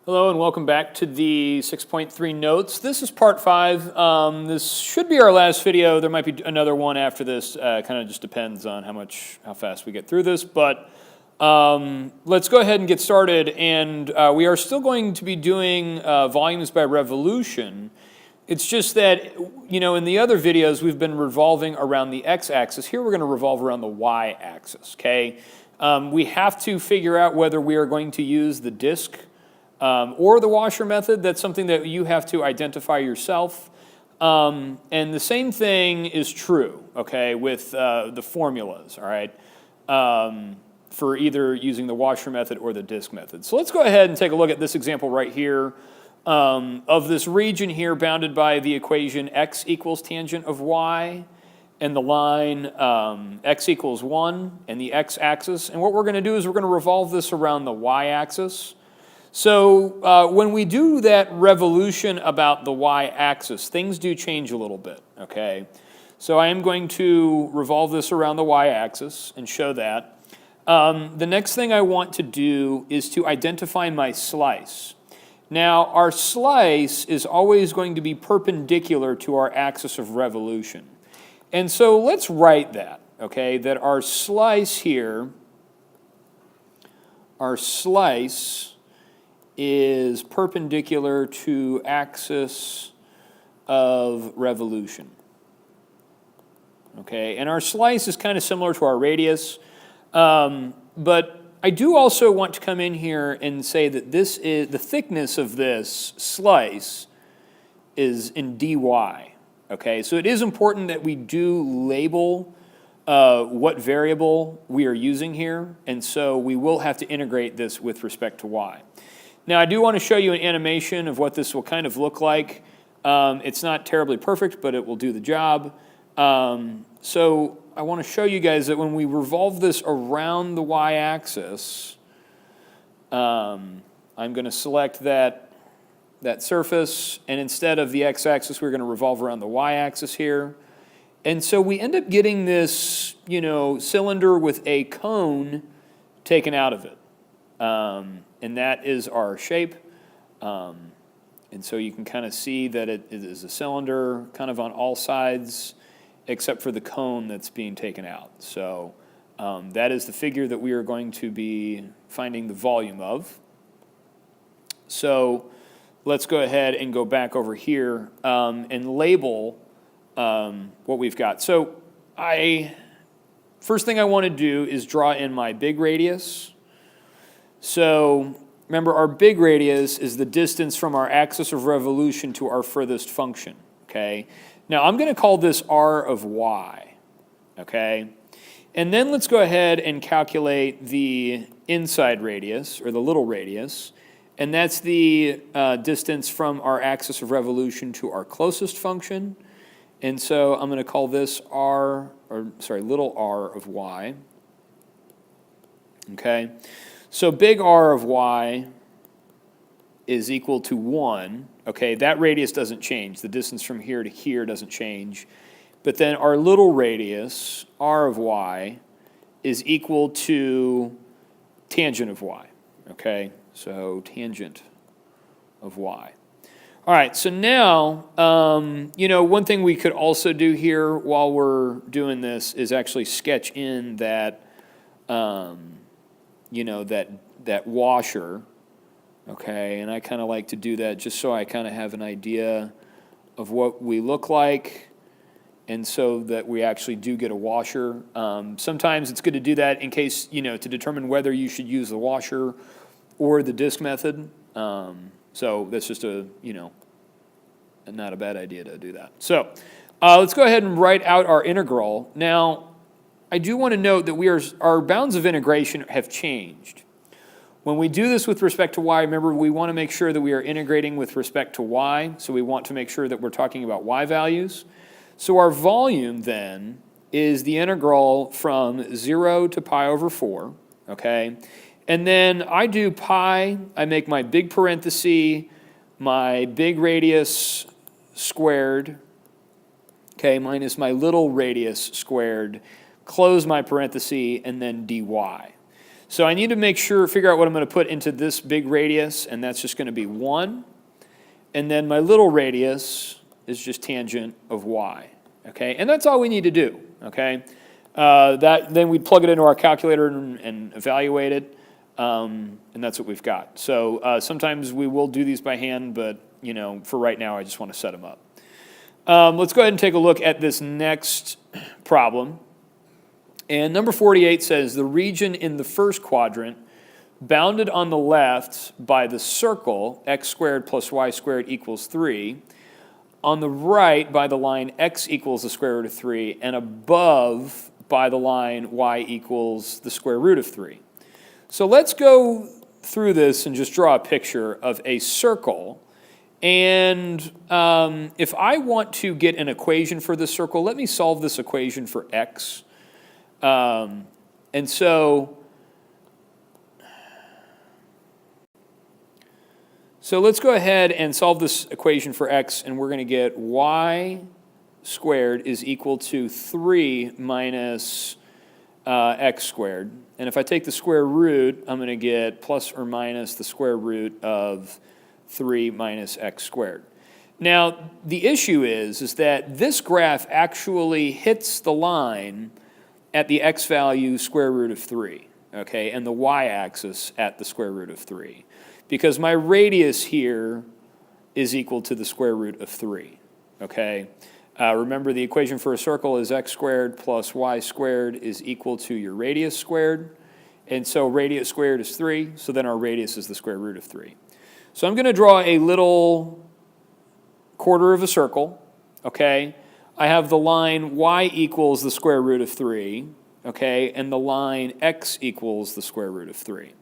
Hello and welcome back to the 6.3 notes. This is part 5. This should be our last video. There might be another one after this. Kind of just depends on how fast we get through this. But let's go ahead and get started. And we are still going to be doing volumes by revolution. It's just that, in the other videos we've been revolving around the x-axis. Here we're going to revolve around the y-axis, okay? We have to figure out whether we are going to use the disk or the washer method. That's something that you have to identify yourself. And the same thing is true, okay, with the formulas, all right, for either using the washer method or the disk method. So let's go ahead and take a look at this example right here of this region here bounded by the equation x equals tangent of y and the line x equals 1 and the x-axis. And what we're going to do is we're going to revolve this around the y-axis. So when we do that revolution about the y-axis, things do change a little bit, okay? So I am going to revolve this around the y-axis and show that. The next thing I want to do is to identify my slice. Now, our slice is always going to be perpendicular to our axis of revolution. And so let's write that, okay, that our slice here, is perpendicular to axis of revolution. Okay, and our slice is kind of similar to our radius, but I do also want to come in here and say that this is the thickness of this slice is in dy. Okay, so it is important that we do label what variable we are using here, and so we will have to integrate this with respect to y. Now, I do want to show you an animation of what this will kind of look like. It's not terribly perfect, but it will do the job. So I want to show you guys that when we revolve this around the y-axis, I'm going to select that surface, and instead of the x-axis, we're going to revolve around the y-axis here. And so we end up getting this, cylinder with a cone taken out of it. And that is our shape. And so you can kind of see that it is a cylinder kind of on all sides except for the cone that's being taken out. So that is the figure that we are going to be finding the volume of. So let's go ahead and go back over here and label what we've got. So first thing I want to do is draw in my big radius. So remember, our big radius is the distance from our axis of revolution to our furthest function, okay? Now, I'm going to call this r of y, okay? And then let's go ahead and calculate the inside radius, or the little radius, and that's the distance from our axis of revolution to our closest function. And so I'm going to call this little r of y, okay? So big R of y is equal to 1. Okay, that radius doesn't change. The distance from here to here doesn't change. But then our little radius, r of y, is equal to tangent of y. Okay, so tangent of y. All right, so now, one thing we could also do here while we're doing this is actually sketch in that that washer, okay, and I kind of like to do that just so I kind of have an idea of what we look like, and so that we actually do get a washer. Sometimes it's good to do that in case, to determine whether you should use the washer or the disk method. So that's just not a bad idea to do that. So let's go ahead and write out our integral. Now, I do want to note that our bounds of integration have changed. When we do this with respect to y, remember, we want to make sure that we are integrating with respect to y, so we want to make sure that we're talking about y values. So our volume, then, is the integral from 0 to pi over 4, okay? And then I do pi, I make my big parenthesis, my big radius squared, okay, minus my little radius squared, close my parenthesis, and then dy. So I need to figure out what I'm going to put into this big radius, and that's just going to be 1. And then my little radius is just tangent of y, okay? And that's all we need to do, okay? Then we'd plug it into our calculator and evaluate it, and that's what we've got. So sometimes we will do these by hand, but for right now, I just want to set them up. Let's go ahead and take a look at this next problem. And number 48 says, the region in the first quadrant bounded on the left by the circle x squared plus y squared equals 3, on the right by the line x equals the square root of 3, and above by the line y equals the square root of 3. So let's go through this and just draw a picture of a circle. And if I want to get an equation for this circle, let me solve this equation for x. And so let's go ahead and solve this equation for x, and we're going to get y squared is equal to 3 minus x squared. And if I take the square root, I'm going to get plus or minus the square root of 3 minus x squared. Now, the issue is that this graph actually hits the line at the x value square root of 3, okay, and the y-axis at the square root of 3, because my radius here is equal to the square root of 3, okay? Remember, the equation for a circle is x squared plus y squared is equal to your radius squared, and so radius squared is 3, so then our radius is the square root of 3. So I'm going to draw a little quarter of a circle, okay? I have the line y equals the square root of 3, okay, and the line x equals the square root of 3.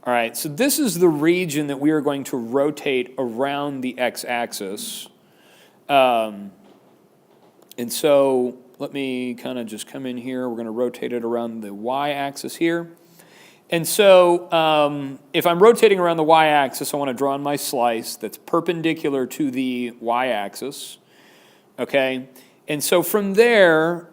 All right, so this is the region that we are going to rotate around the x-axis. And so let me kind of just come in here. We're going to rotate it around the y-axis here. And so if I'm rotating around the y-axis, I want to draw on my slice that's perpendicular to the y-axis, okay? And so from there,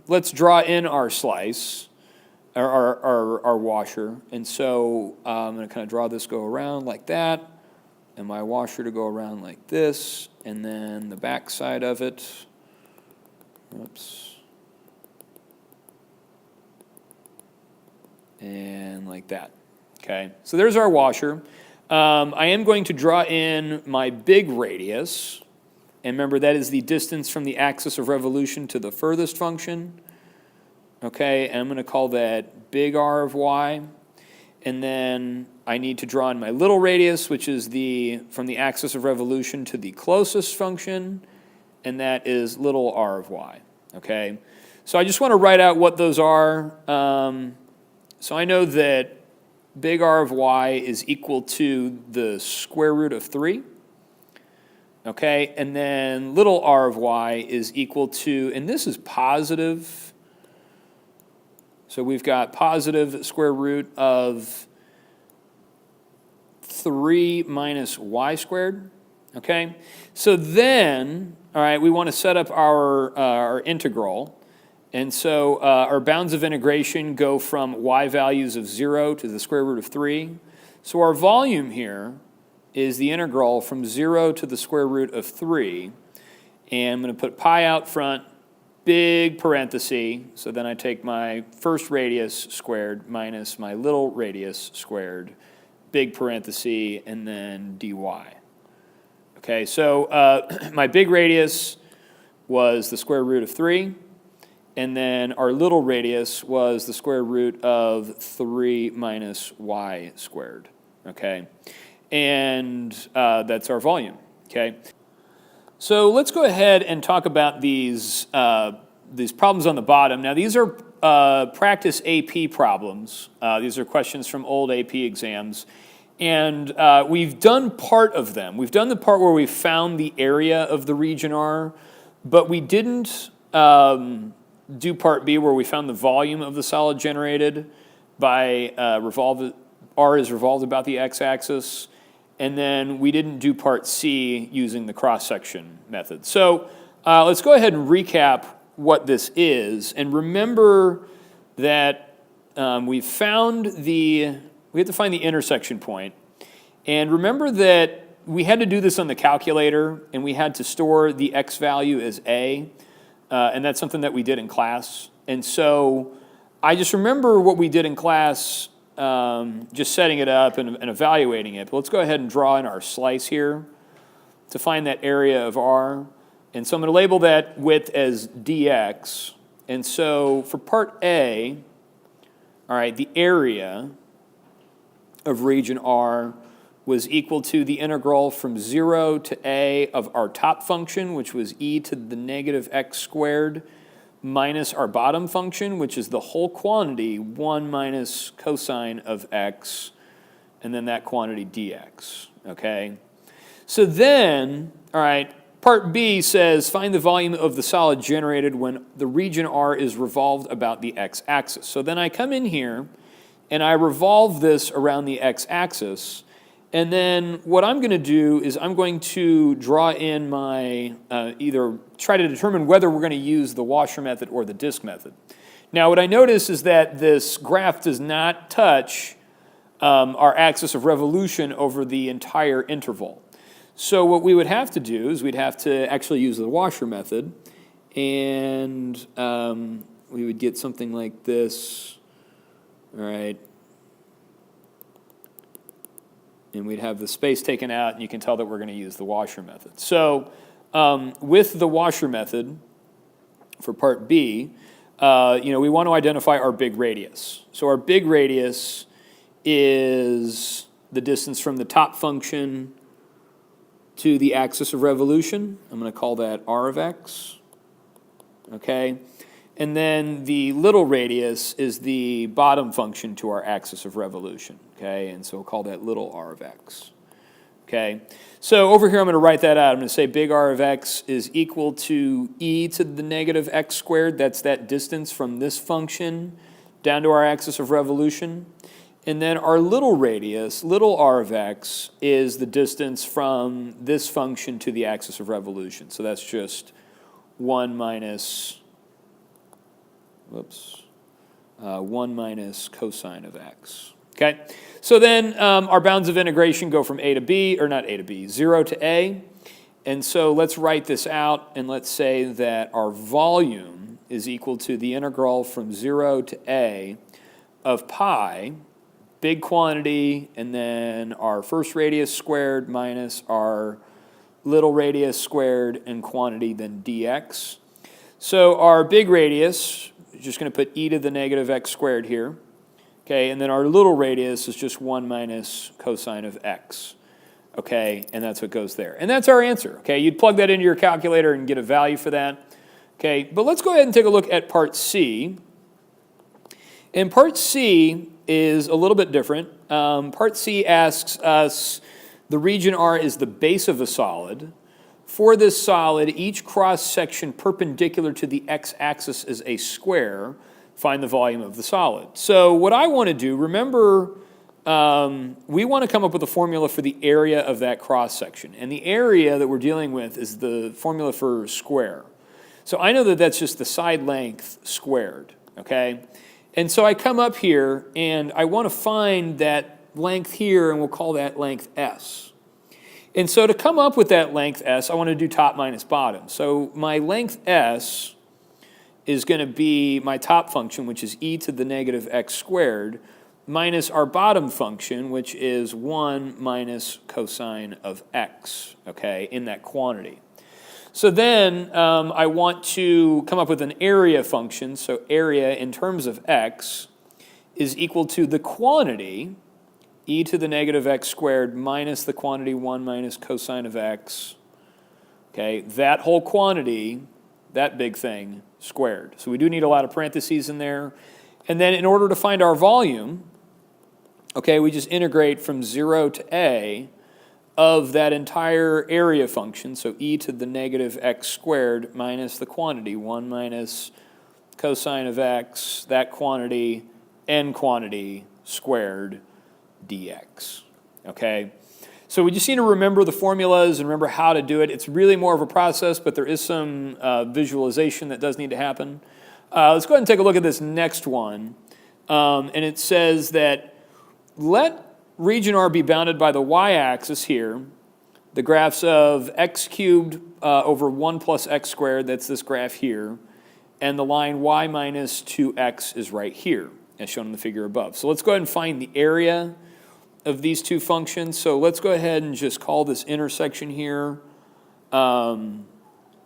let's draw in our slice, our washer. And so I'm going to kind of draw this go around like that, and my washer to go around like this, and then the back side of it, oops, and like that, okay? So there's our washer. I am going to draw in my big radius. And remember, that is the distance from the axis of revolution to the furthest function. Okay, and I'm going to call that big R of y. And then I need to draw in my little radius, which is from the axis of revolution to the closest function, and that is little r of y. Okay, so I just want to write out what those are. So I know that big R of y is equal to the square root of 3. Okay, and then little r of y is equal to, and this is positive, so we've got positive square root of 3 minus y squared, okay? So then, all right, we want to set up our integral, and so our bounds of integration go from y values of 0 to the square root of 3. So our volume here is the integral from 0 to the square root of 3. And I'm going to put pi out front, big parenthesis. So then I take my first radius squared minus my little radius squared, big parenthesis, and then dy. Okay, so my big radius was the square root of 3. And then our little radius was the square root of 3 minus y squared. Okay. And that's our volume, okay? So let's go ahead and talk about these problems on the bottom. Now, these are practice AP problems. These are questions from old AP exams. And we've done part of them. We've done the part where we found the area of the region R, but we didn't do part B where we found the volume of the solid generated by R is revolved about the x-axis. And then we didn't do part C using the cross-section method. So let's go ahead and recap what this is. And remember that we have to find the intersection point. And remember that we had to do this on the calculator, and we had to store the x value as a, and that's something that we did in class. And so I just remember what we did in class, just setting it up and evaluating it. But let's go ahead and draw in our slice here to find that area of R. And so I'm going to label that width as dx. And so for part A, all right, the area of region R was equal to the integral from 0 to a of our top function, which was e to the negative x squared, minus our bottom function, which is the whole quantity, 1 minus cosine of x, and then that quantity dx, okay? So then, all right, part B says find the volume of the solid generated when the region R is revolved about the x-axis. So then I come in here, and I revolve this around the x-axis, and then what I'm going to do is I'm going to draw in my, either try to determine whether we're going to use the washer method or the disk method. Now what I notice is that this graph does not touch our axis of revolution over the entire interval. So what we would have to do is we'd have to actually use the washer method, and we would get something like this, all right. And we'd have the space taken out, and you can tell that we're going to use the washer method. So with the washer method for part B, we want to identify our big radius. So our big radius is the distance from the top function to the axis of revolution. I'm going to call that r of x, okay? And then the little radius is the bottom function to our axis of revolution, okay? And so we'll call that little r of x, okay? So over here I'm going to write that out. I'm going to say big R of x is equal to e to the negative x squared. That's that distance from this function down to our axis of revolution. And then our little radius, little r of x, is the distance from this function to the axis of revolution. So that's just 1 minus 1 minus cosine of x. Okay, so then our bounds of integration go from a to b, or not a to b, 0 to a. And so let's write this out, and let's say that our volume is equal to the integral from 0 to a of pi, big quantity, and then our first radius squared minus our little radius squared, and quantity, then dx. So our big radius, just going to put e to the negative x squared here. Okay, and then our little radius is just 1 minus cosine of x. Okay, and that's what goes there. And that's our answer. Okay, you'd plug that into your calculator and get a value for that. Okay, but let's go ahead and take a look at part C. And part C is a little bit different. Part C asks us, the region R is the base of a solid. For this solid, each cross-section perpendicular to the x-axis is a square. Find the volume of the solid. So what I want to do, remember, we want to come up with a formula for the area of that cross-section. And the area that we're dealing with is the formula for square. So I know that that's just the side length squared, okay? And so I come up here, and I want to find that length here, and we'll call that length S. And so to come up with that length S, I want to do top minus bottom. So my length S is going to be my top function, which is e to the negative x squared, minus our bottom function, which is 1 minus cosine of x, okay, in that quantity. So then I want to come up with an area function. So area in terms of x is equal to the quantity, e to the negative x squared, minus the quantity 1 minus cosine of x, okay, that whole quantity, that big thing, squared. So we do need a lot of parentheses in there. And then in order to find our volume, okay, we just integrate from 0 to a of that entire area function, so e to the negative x squared minus the quantity, 1 minus cosine of x, that quantity, n quantity squared dx, okay? So we just need to remember the formulas and remember how to do it. It's really more of a process, but there is some visualization that does need to happen. Let's go ahead and take a look at this next one. and it says that let region R be bounded by the y-axis here, the graphs of x cubed over 1 plus x squared, that's this graph here, and the line y minus 2x is right here, as shown in the figure above. So let's go ahead and find the area of these two functions. So let's go ahead and just call this intersection here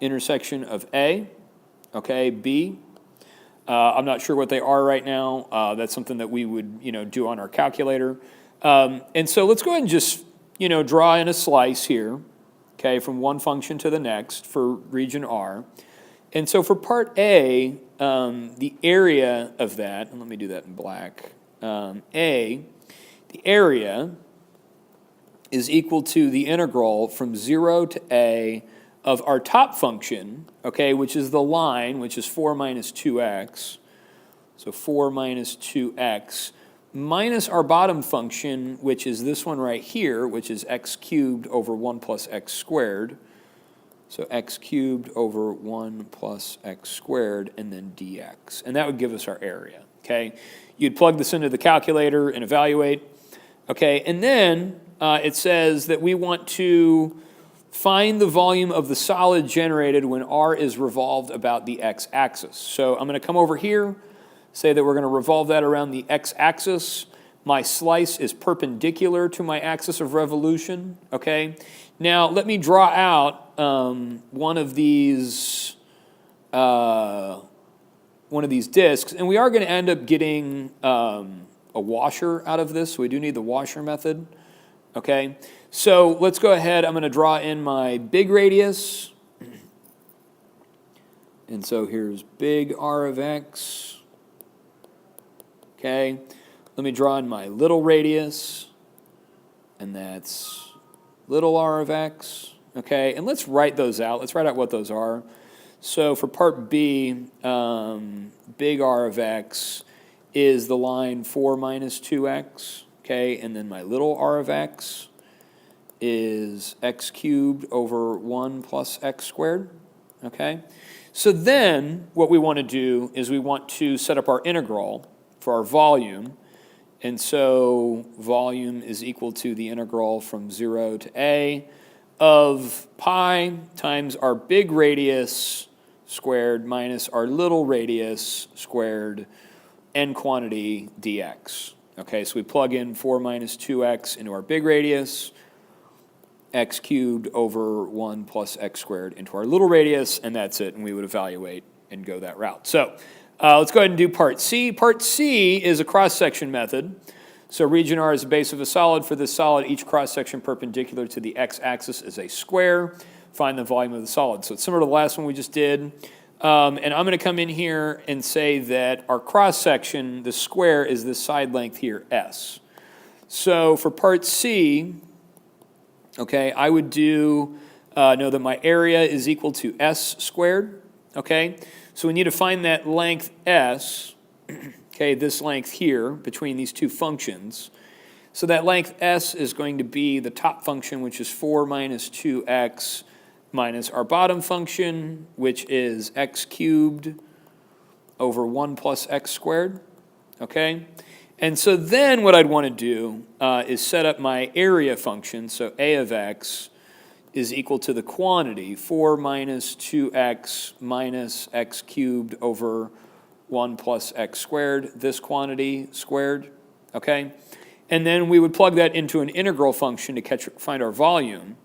intersection of A, okay, B. I'm not sure what they are right now. That's something that we would, do on our calculator. And so let's go ahead and just, draw in a slice here, okay, from one function to the next for region R. And so for part A, the area of that, and let me do that in black, the area is equal to the integral from 0 to A of our top function, okay, which is the line, which is 4 minus 2x. So 4 minus 2x minus our bottom function, which is this one right here, which is x cubed over 1 plus x squared. So x cubed over 1 plus x squared, and then dx. And that would give us our area, okay? You'd plug this into the calculator and evaluate, okay? And then it says that we want to find the volume of the solid generated when R is revolved about the x-axis. So I'm going to come over here, say that we're going to revolve that around the x-axis. My slice is perpendicular to my axis of revolution, okay? Now, let me draw out one of these discs, and we are going to end up getting a washer out of this, so we do need the washer method, okay? So let's go ahead. I'm going to draw in my big radius. And so here's big R of x. Okay. Let me draw in my little radius. And that's little r of x. Okay. And let's write those out. Let's write out what those are. So for part B, big R of x is the line 4 minus 2x. Okay. And then my little r of x is x cubed over 1 plus x squared, okay? So then what we want to do is we want to set up our integral for our volume. And so volume is equal to the integral from 0 to A of pi times our big radius squared minus our little radius squared n quantity dx. Okay, so we plug in 4 minus 2x into our big radius, x cubed over 1 plus x squared into our little radius, and that's it, and we would evaluate and go that route. So let's go ahead and do part C. Part C is a cross-section method. So region R is the base of a solid. For this solid, each cross-section perpendicular to the x-axis is a square. Find the volume of the solid. So it's similar to the last one we just did. And I'm going to come in here and say that our cross-section, the square, is this side length here, S. So for part C, okay, I would know that my area is equal to S squared, okay? So we need to find that length S, okay, this length here between these two functions. So that length S is going to be the top function, which is 4 minus 2x minus our bottom function, which is x cubed over 1 plus x squared, okay? And so then what I'd want to do is set up my area function. So A of x is equal to the quantity, 4 minus 2x minus x cubed over 1 plus x squared, this quantity squared, okay? And then we would plug that into an integral function to find our volume.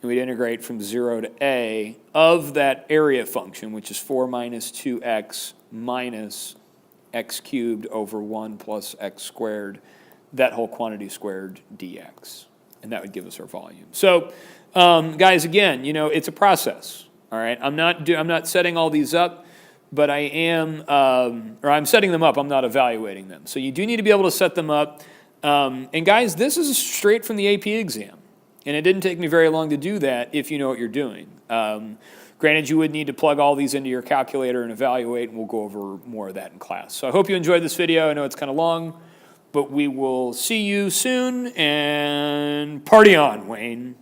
And we'd integrate from 0 to A of that area function, which is 4 minus 2x minus x cubed over 1 plus x squared, that whole quantity squared dx. And that would give us our volume. So, guys, again, it's a process, all right? I'm not setting all these up, but I am, or I'm setting them up, I'm not evaluating them. So you do need to be able to set them up. And guys, this is straight from the AP exam. And it didn't take me very long to do that if you know what you're doing. Granted, you would need to plug all these into your calculator and evaluate, and we'll go over more of that in class. So I hope you enjoyed this video. I know it's kind of long, but we will see you soon, and party on, Wayne.